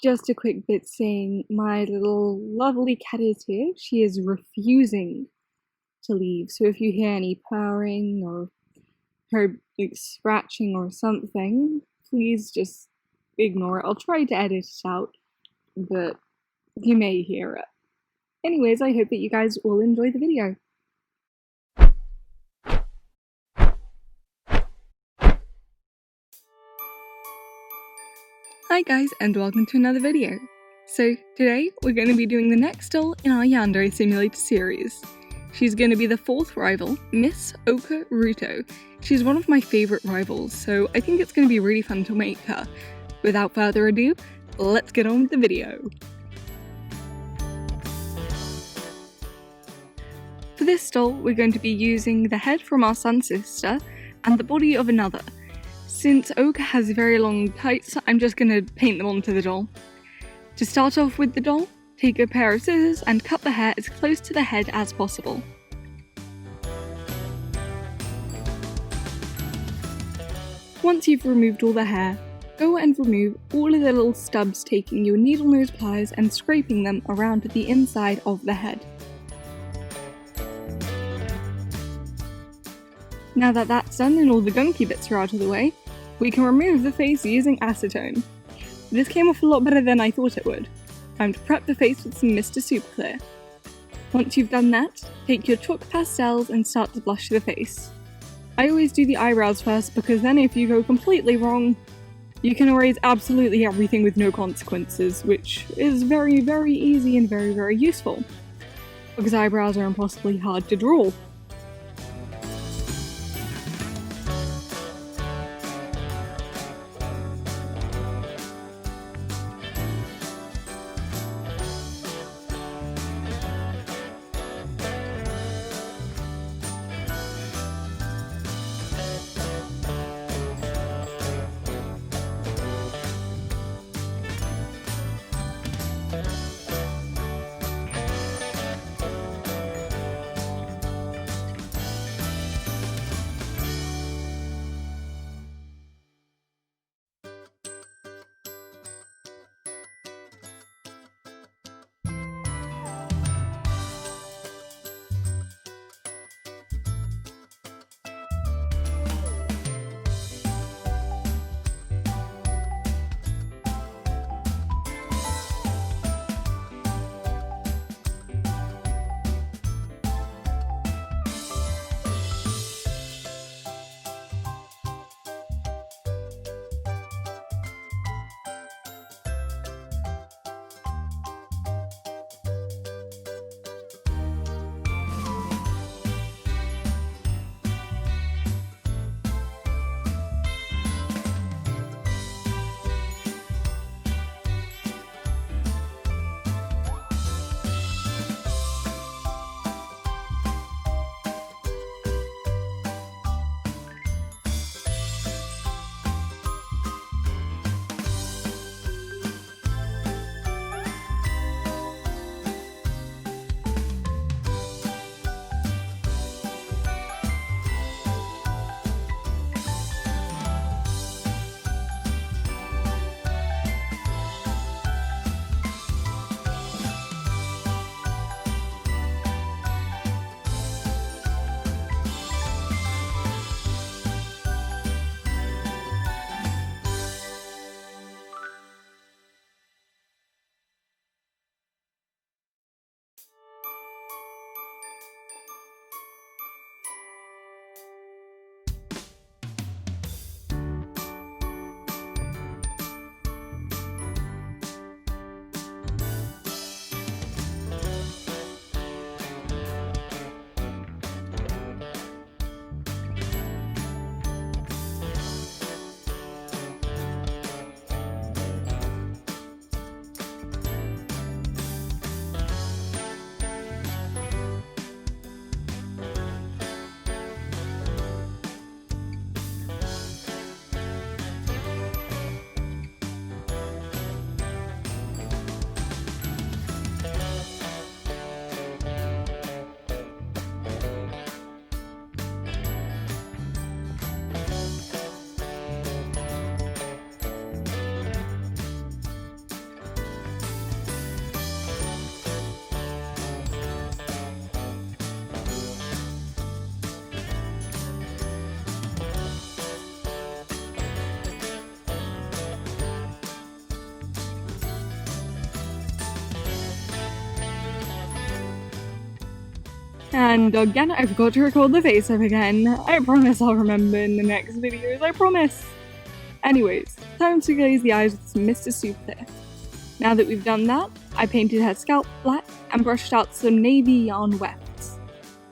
just a quick bit saying my little lovely cat is here. She is refusing to leave, so if you hear any purring or her like scratching or something, please just ignore it. I'll try to edit it out, but you may hear it. Anyways, I hope that you guys all enjoy the video. Hi guys, and welcome to another video. So today we're going to be doing the next doll in our Yandere Simulator series. She's going to be the fourth rival, Miss Oka Ruto. She's one of my favourite rivals, so I think it's going to be really fun to make her. Without further ado, let's get on with the video. For this doll, we're going to be using the head from our sun sister and the body of another. Since Oka has very long tights, I'm just going to paint them onto the doll. To start off with the doll, take a pair of scissors and cut the hair as close to the head as possible. Once you've removed all the hair, go and remove all of the little stubs, taking your needle nose pliers and scraping them around the inside of the head. Now that that's done and all the gunky bits are out of the way, we can remove the face using acetone. This came off a lot better than I thought it would. Time to prep the face with some Mr. Super Clear. Once you've done that, take your chalk pastels and start to blush the face. I always do the eyebrows first because then if you go completely wrong, you can erase absolutely everything with no consequences, which is very, very easy and very, very useful. Because eyebrows are impossibly hard to draw. And again, I forgot to record the face up again. I promise I'll remember in the next videos, I promise! Anyways, time to glaze the eyes with some Mr. Souffle. Now that we've done that, I painted her scalp black and brushed out some navy yarn wefts.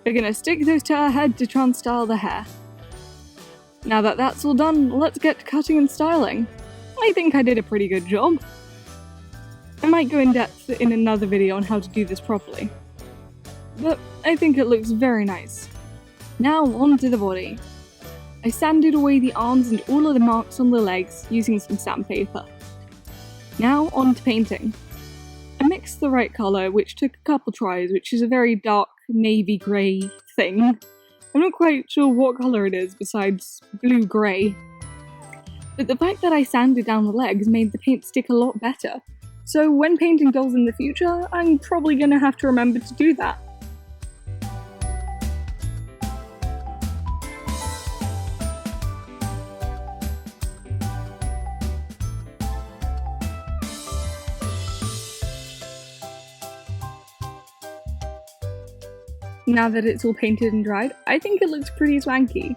We're gonna stick those to her head to try and style the hair. Now that that's all done, let's get to cutting and styling. I think I did a pretty good job. I might go in depth in another video on how to do this properly. But I think it looks very nice. Now onto the body. I sanded away the arms and all of the marks on the legs using some sandpaper. Now on to painting. I mixed the right colour, which took a couple tries, which is a very dark navy grey thing. I'm not quite sure what colour it is besides blue-grey. But the fact that I sanded down the legs made the paint stick a lot better. So when painting dolls in the future, I'm probably gonna have to remember to do that. Now that it's all painted and dried, I think it looks pretty swanky.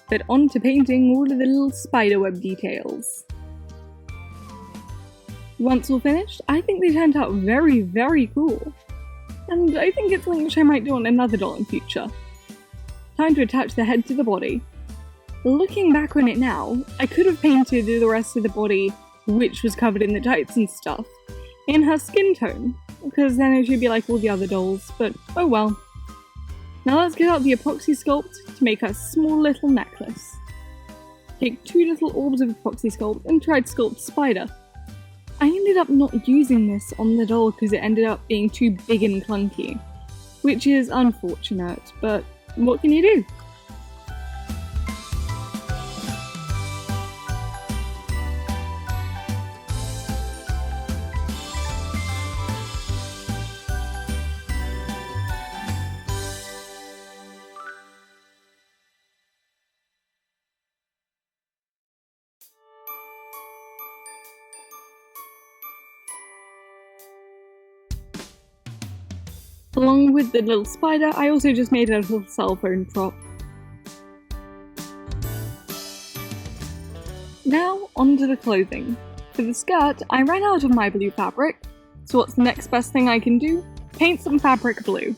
But on to painting all of the little spiderweb details. Once all finished, I think they turned out very, very cool. And I think it's something which I might do on another doll in future. Time to attach the head to the body. Looking back on it now, I could have painted the rest of the body, which was covered in the tights and stuff, in her skin tone, because then it should be like all the other dolls, but oh well. Now let's get out the epoxy sculpt to make a small little necklace. Take 2 little orbs of epoxy sculpt and try to sculpt a spider. I ended up not using this on the doll because it ended up being too big and clunky, which is unfortunate, but what can you do? Along with the little spider, I also just made a little cell phone prop. Now, onto the clothing. For the skirt, I ran out of my blue fabric, so what's the next best thing I can do? Paint some fabric blue.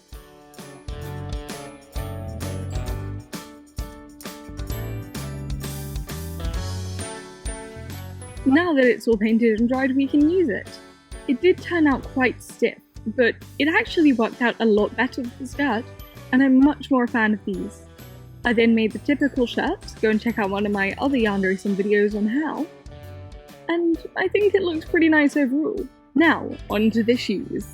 Now that it's all painted and dried, we can use it. It did turn out quite stiff, but it actually worked out a lot better with the skirt, and I'm much more a fan of these. I then made the typical shirt, go and check out one of my other yarn racing videos on how, and I think it looks pretty nice overall. Now, onto the shoes.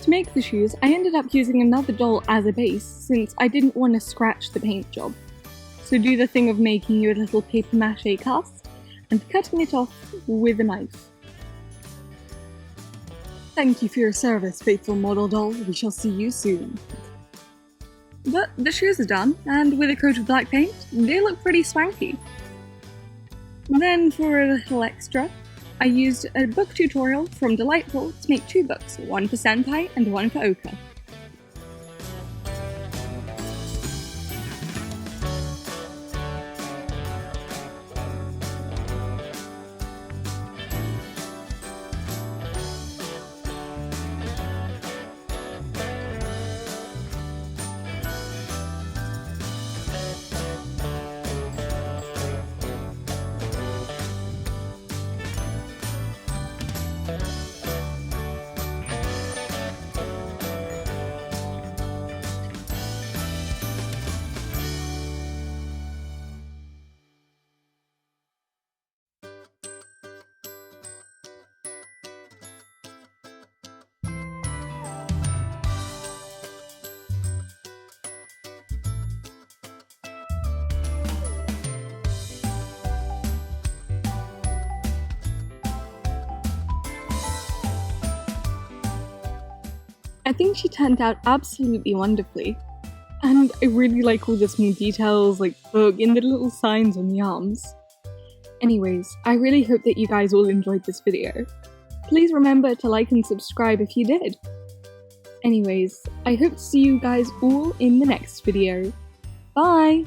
To make the shoes, I ended up using another doll as a base since I didn't want to scratch the paint job. So do the thing of making your little paper mache cast and cutting it off with a knife. Thank you for your service, faithful model doll. We shall see you soon. But the shoes are done, and with a coat of black paint, they look pretty swanky. Then for a little extra, I used a book tutorial from Delightful to make 2 books, one for Senpai and one for Oka. I think she turned out absolutely wonderfully. And I really like all the small details like in the little signs on the arms. Anyways, I really hope that you guys all enjoyed this video. Please remember to like and subscribe if you did. Anyways, I hope to see you guys all in the next video. Bye!